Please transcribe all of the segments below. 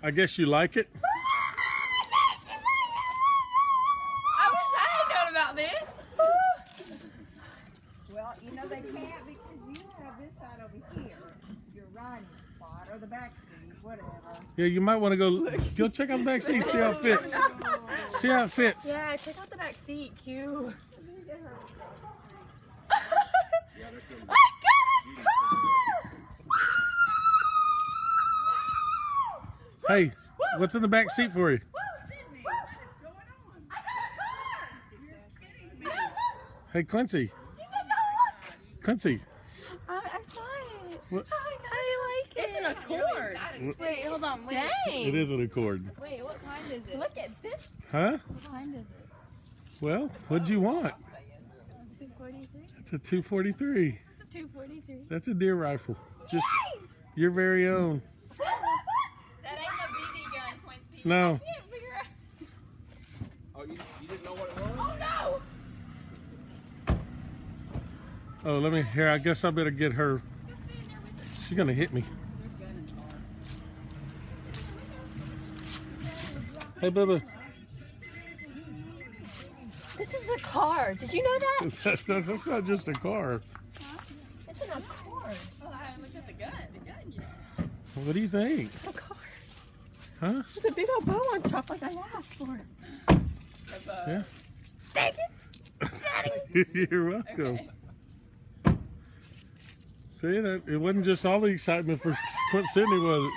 I guess you like it? I wish I had known about this. Well, you know they can't because you have this side over here, your riding spot, or the back seat, whatever. Yeah, you might want to go check out the back seat, see how it fits. See how it fits. Yeah, check out the back seat. Cute. I got a car! Hey, what's in the back seat for you? Sydney, what is going on? I got a car! You're kidding me. Hey, Quincy. She said, no, look! Quincy. I saw it. What? Oh my god, I like it. It's an Accord. Wait, hold on. Wait. Dang. It is an Accord. Wait, what kind is it? Look at this. Huh? What kind is it? Well, what'd you want? 243. It's a 243. This is a 243. That's a deer rifle. Just your very own. That ain't a BB gun, Quincy. No. Can't figure out. Oh, you didn't know what it was? Oh no! Oh, let me, here, I guess I better get her. She's gonna hit me. Hey, Bubba. This is a car. Did you know that? That's not just a car. It's an Accord. Oh, I haven't looked at the gun. The gun yet. What do you think? A car. Huh? With a big old bow on top like I asked for. Yeah. Thank you. Daddy. You're welcome. Okay. See, that it wasn't just all the excitement for Sydney, was it?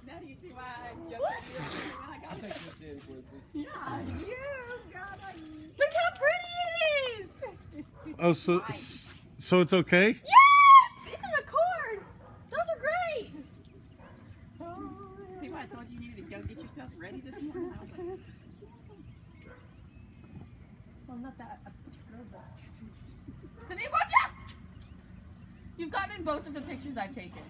Now do you see why I jumped at you when I got I'll take this in, Quincy. You got a... Look how pretty it is. Oh, so it's okay? Yes! It's an Accord. Those are great. See why I told you needed to go get yourself ready this morning? I was like, Well, not that. Sydney, watch out! You've gotten in both of the pictures I've taken.